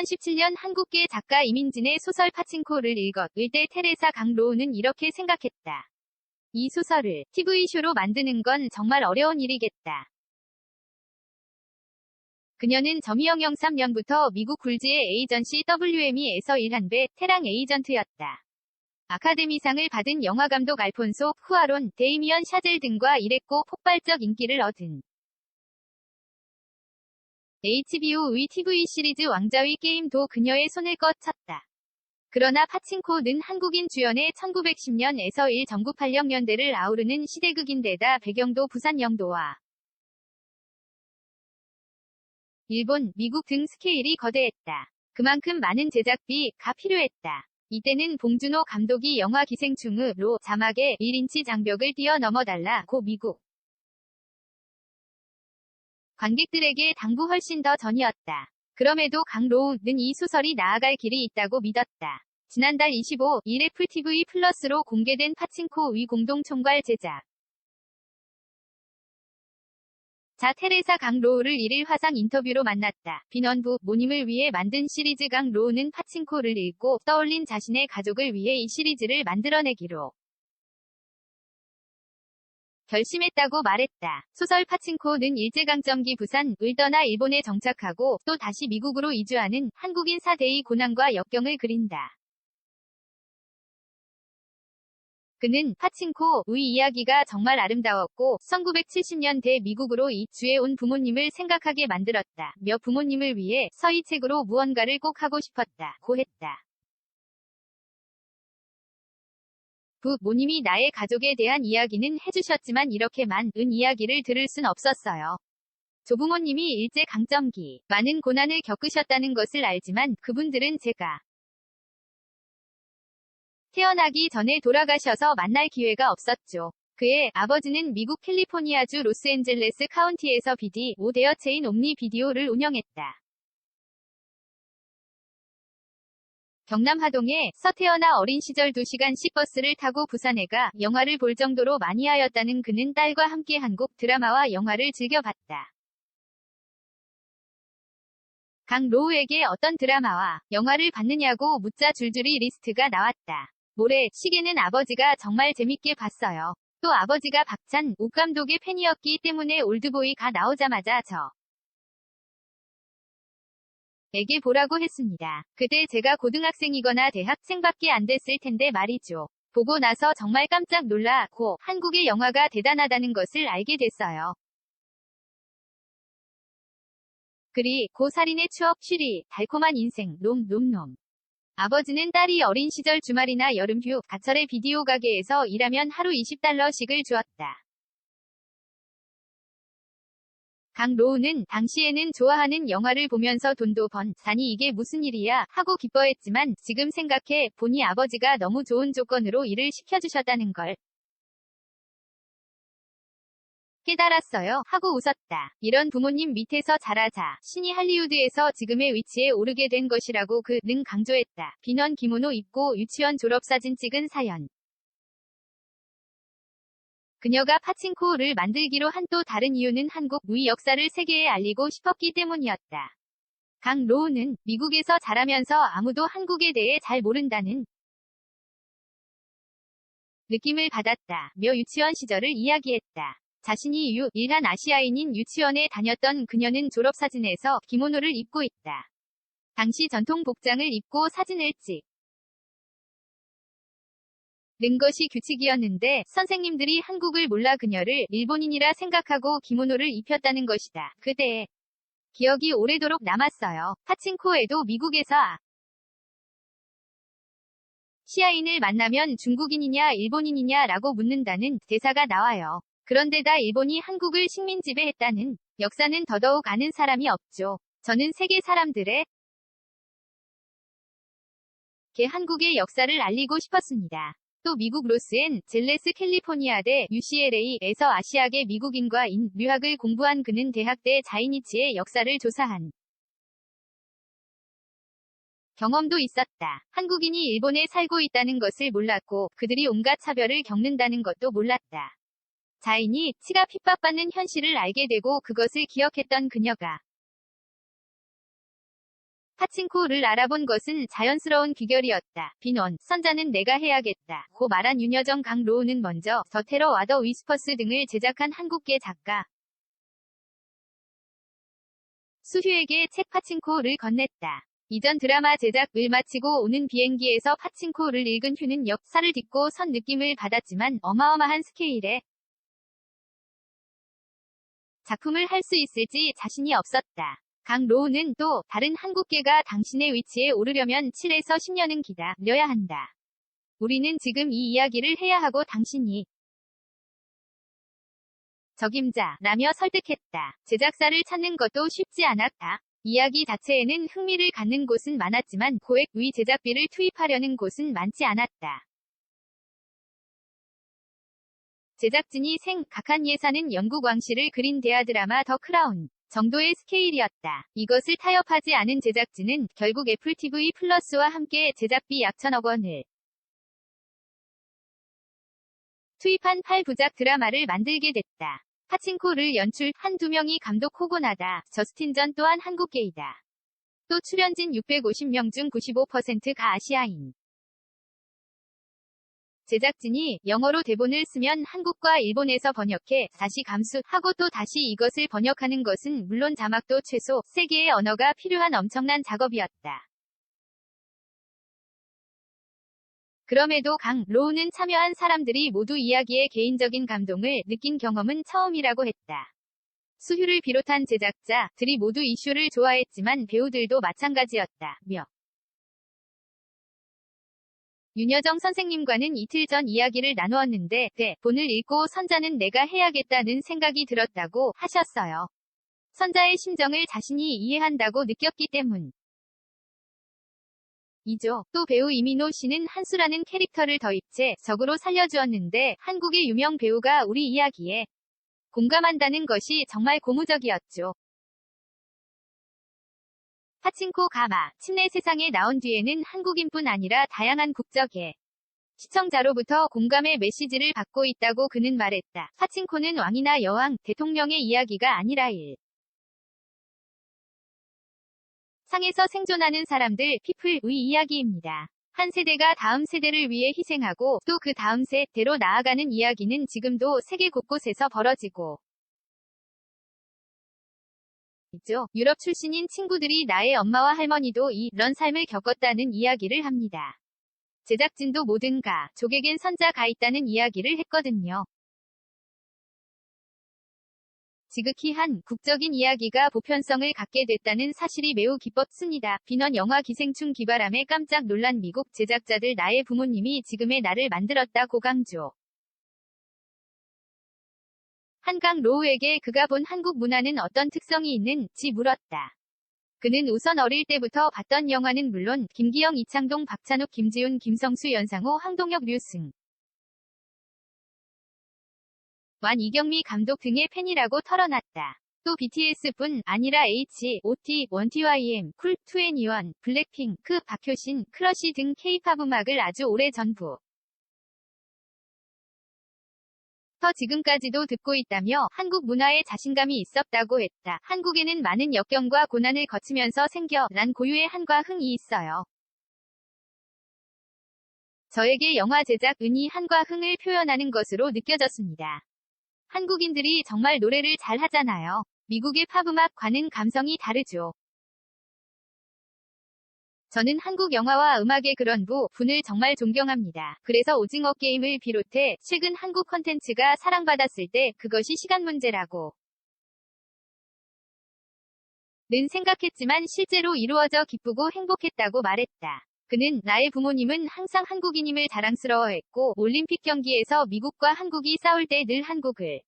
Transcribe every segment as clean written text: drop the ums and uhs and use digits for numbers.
2017년 한국계 작가 이민진의 소설 파친코를 읽을 때 테레사 강로우는 이렇게 생각했다. 이 소설을 TV쇼로 만드는 건 정말 어려운 일이겠다. 그녀는 점이영 03년부터 미국 굴지의 에이전시 WME에서 일한 베테랑 에이전트였다. 아카데미상을 받은 영화감독 알폰소 쿠아론, 데이미언 샤젤 등과 일했고 폭발적 인기를 얻은 HBO의 TV 시리즈 왕자의 게임도 그녀의 손을 거쳤다. 그러나 파친코는 한국인 주연의 1910년에서 1980년대를 아우르는 시대극인데다 배경도 부산 영도와 일본, 미국 등 스케일이 거대했다. 그만큼 많은 제작비가 필요했다. 이때는 봉준호 감독이 영화 기생충으로 자막에 1인치 장벽을 뛰어넘어달라고 미국 관객들에게 당부 훨씬 더 전이었다. 그럼에도 강로우는 이 소설이 나아갈 길이 있다고 믿었다. 지난달 25일 애플 TV 플러스로 공개된 파친코의 공동 총괄 제작 자 테레사 강로우를 1일 화상 인터뷰로 만났다. 빈원부 모님을 위해 만든 시리즈 강로우는 파친코를 읽고 떠올린 자신의 가족을 위해 이 시리즈를 만들어내기로 결심했다고 말했다. 소설 파친코는 일제강점기 부산을 떠나 일본에 정착하고 또 다시 미국으로 이주하는 한국인 사대의 고난과 역경을 그린다. 그는 파친코의 이야기가 정말 아름다웠고 1970년대 미국으로 이주해 온 부모님을 생각하게 만들었다. 며 부모님을 위해 서희책으로 무언가를 꼭 하고 싶었다고 했다. 부모님이 나의 가족에 대한 이야기는 해주셨지만 이렇게 많은 이야기를 들을 순 없었어요. 조부모님이 일제강점기 많은 고난을 겪으셨다는 것을 알지만 그분들은 제가 태어나기 전에 돌아가셔서 만날 기회가 없었죠. 그의 아버지는 미국 캘리포니아주 로스앤젤레스 카운티에서 비디오 대여 체인 옴니 비디오를 운영했다. 경남 하동에서 태어나 어린 시절 2시간씩 버스를 타고 부산에 가 영화를 볼 정도로 마니아였다는 그는 딸과 함께 한국 드라마와 영화를 즐겨봤다. 강로우에게 어떤 드라마와 영화를 봤느냐고 묻자 줄줄이 리스트가 나왔다. 모래 시계는 아버지가 정말 재밌게 봤어요. 또 아버지가 박찬욱 감독의 팬이었기 때문에 올드보이가 나오자마자 에게 보라고 했습니다. 그때 제가 고등학생이거나 대학생밖에 안 됐을 텐데 말이죠. 보고 나서 정말 깜짝 놀라고 한국의 영화가 대단하다는 것을 알게 됐어요. 그리고 살인의 추억, 쉬리, 달콤한 인생, 놈. 아버지는 딸이 어린 시절 주말이나 여름휴, 가철에 비디오 가게에서 일하면 하루 $20씩을 주었다. 강로우는 당시에는 좋아하는 영화를 보면서 돈도 사니 이게 무슨 일이야 하고 기뻐했지만 지금 생각해 보니 아버지가 너무 좋은 조건으로 일을 시켜주셨다는 걸 깨달았어요 하고 웃었다. 이런 부모님 밑에서 자라자 신이 할리우드에서 지금의 위치에 오르게 된 것이라고 그는 강조했다. 빈원 기모노 입고 유치원 졸업사진 찍은 사연. 그녀가 파친코를 만들기로 한 또 다른 이유는 한국의 역사를 세계에 알리고 싶었기 때문이었다. 강로우는 미국에서 자라면서 아무도 한국에 대해 잘 모른다는 느낌을 받았다. 며 유치원 시절을 이야기했다. 자신이 유일한 아시아인인 유치원에 다녔던 그녀는 졸업사진에서 기모노를 입고 있다. 당시 전통 복장을 입고 사진을 찍는 것이 규칙이었는데 선생님들이 한국을 몰라 그녀를 일본인이라 생각하고 기모노를 입혔다는 것이다. 그때의 기억이 오래도록 남았어요. 파친코에도 미국에서 시아인을 만나면 중국인이냐 일본인이냐라고 묻는다는 대사가 나와요. 그런데다 일본이 한국을 식민 지배했다는 역사는 더더욱 아는 사람이 없죠. 저는 세계 사람들에게 한국의 역사를 알리고 싶었습니다. 또 미국 로스앤젤레스 캘리포니아대 UCLA에서 아시아계 미국인과 인류학을 공부한 그는 대학대 자이니치의 역사를 조사한 경험도 있었다. 한국인이 일본에 살고 있다는 것을 몰랐고 그들이 온갖 차별을 겪는다는 것도 몰랐다. 자이니치가 핍박받는 현실을 알게 되고 그것을 기억했던 그녀가 파친코를 알아본 것은 자연스러운 귀결이었다. 빈원, 선자는 내가 해야겠다. 고 말한 윤여정 강로우는 먼저 더 테러 와더 위스퍼스 등을 제작한 한국계 작가 수휴에게 책 파친코를 건넸다. 이전 드라마 제작을 마치고 오는 비행기에서 파친코를 읽은 휴는 역사를 딛고 선 느낌을 받았지만 어마어마한 스케일의 작품을 할 수 있을지 자신이 없었다. 강로우는 또 다른 한국계가 당신의 위치에 오르려면 7에서 10년은 기다려야 한다. 우리는 지금 이 이야기를 해야 하고 당신이 적임자라며 설득했다. 제작사를 찾는 것도 쉽지 않았다. 이야기 자체에는 흥미를 갖는 곳은 많았지만 고액 위 제작비를 투입하려는 곳은 많지 않았다. 제작진이 생각한 예산은 영국 왕실을 그린 대하 드라마 더 크라운 정도의 스케일이었다. 이것을 타협하지 않은 제작진은 결국 애플 TV 플러스와 함께 제작비 약 1,000억 원을 투입한 8부작 드라마를 만들게 됐다. 파친코를 연출한 2명이 감독 호고나다. 저스틴 전 또한 한국계이다. 또 출연진 650명 중 95%가 아시아인. 제작진이 영어로 대본을 쓰면 한국과 일본에서 번역해 다시 감수하고 또 다시 이것을 번역하는 것은 물론 자막도 최소 3개의 언어가 필요한 엄청난 작업이었다. 그럼에도 강로우는 참여한 사람들이 모두 이야기의 개인적인 감동을 느낀 경험은 처음이라고 했다. 수휴를 비롯한 제작자들이 모두 이슈를 좋아했지만 배우들도 마찬가지였다며. 윤여정 선생님과는 이틀 전 이야기를 나누었는데 대본을 읽고 선자는 내가 해야겠다는 생각이 들었다고 하셨어요. 선자의 심정을 자신이 이해한다고 느꼈기 때문. 이죠. 또 배우 이민호 씨는 한수라는 캐릭터를 더 입체적으로 살려주었는데 한국의 유명 배우가 우리 이야기에 공감한다는 것이 정말 고무적이었죠. 파친코 가마, 침례 세상에 나온 뒤에는 한국인뿐 아니라 다양한 국적의 시청자로부터 공감의 메시지를 받고 있다고 그는 말했다. 파친코는 왕이나 여왕, 대통령의 이야기가 아니라 상에서 생존하는 사람들, 피플의 이야기입니다. 한 세대가 다음 세대를 위해 희생하고 또 그 다음 세대로 나아가는 이야기는 지금도 세계 곳곳에서 벌어지고 있죠. 유럽 출신인 친구들이 나의 엄마와 할머니도 이런 삶을 겪었다는 이야기를 합니다. 제작진도 모든 가족에겐 선자가 있다는 이야기를 했거든요. 지극히 한 국적인 이야기가 보편성을 갖게 됐다는 사실이 매우 기뻤습니다. 빈원 영화 기생충 기바람에 깜짝 놀란 미국 제작자들 나의 부모님이 지금의 나를 만들었다고 강조. 한강 로우에게 그가 본 한국 문화는 어떤 특성이 있는지 물었다. 그는 우선 어릴 때부터 봤던 영화는 물론 김기영, 이창동, 박찬욱, 김지훈, 김성수, 연상호, 황동혁, 류승 완 이경미 감독 등의 팬이라고 털어놨다. 또 BTS뿐 아니라 H.O.T, 1TYM, 쿨, 2NE1, 블랙핑크, 박효신, 크러쉬 등 K-팝 음악을 아주 오래 전부터 지금까지도 듣고 있다며 한국 문화에 자신감이 있었다고 했다. 한국에는 많은 역경과 고난을 거치면서 생겨난 고유의 한과 흥이 있어요. 저에게 영화 제작은이 한과 흥을 표현하는 것으로 느껴졌습니다. 한국인들이 정말 노래를 잘 하잖아요. 미국의 팝음악과는 감성이 다르죠. 저는 한국 영화와 음악의 그런 부분을 정말 존경합니다. 그래서 오징어 게임을 비롯해 최근 한국 콘텐츠가 사랑받았을 때 그것이 시간 문제라고 는 생각했지만 실제로 이루어져 기쁘고 행복했다고 말했다. 그는 나의 부모님은 항상 한국인임을 자랑스러워했고 올림픽 경기에서 미국과 한국이 싸울 때 늘 한국을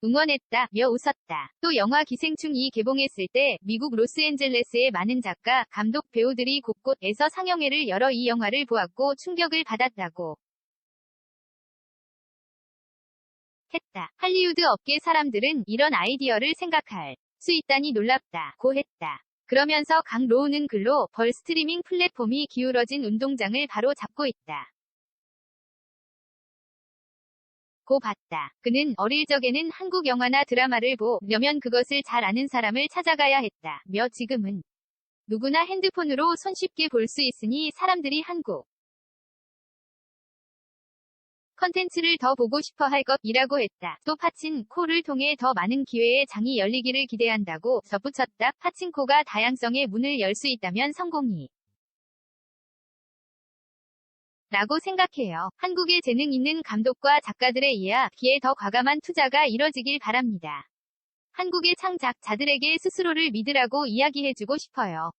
응원했다며 웃었다. 또 영화 기생충이 개봉했을 때 미국 로스앤젤레스의 많은 작가, 감독, 배우들이 곳곳에서 상영회를 열어 이 영화를 보았고 충격을 받았다고 했다. 할리우드 업계 사람들은 이런 아이디어를 생각할 수 있다니 놀랍다고 했다. 그러면서 강로우는 글로 벌 스트리밍 플랫폼이 기울어진 운동장을 바로 잡고 있다. 고 봤다. 그는 어릴 적에는 한국 영화나 드라마를 보려면 그것을 잘 아는 사람을 찾아가야 했다며 지금은 누구나 핸드폰으로 손쉽게 볼 수 있으니 사람들이 한국 컨텐츠를 더 보고 싶어 할 것이라고 했다. 또 파친코를 통해 더 많은 기회의 장이 열리기를 기대한다고 덧붙였다. 파친코가 다양성의 문을 열 수 있다면 성공이 라고 생각해요. 한국의 재능 있는 감독과 작가들의 이야기에 더 과감한 투자가 이뤄지길 바랍니다. 한국의 창작자들에게 스스로를 믿으라고 이야기해주고 싶어요.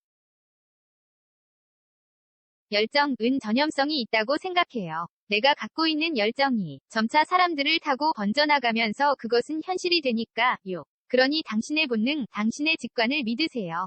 열정은 전염성이 있다고 생각해요. 내가 갖고 있는 열정이 점차 사람들을 타고 번져나가면서 그것은 현실이 되니까요. 그러니 당신의 본능, 당신의 직관을 믿으세요.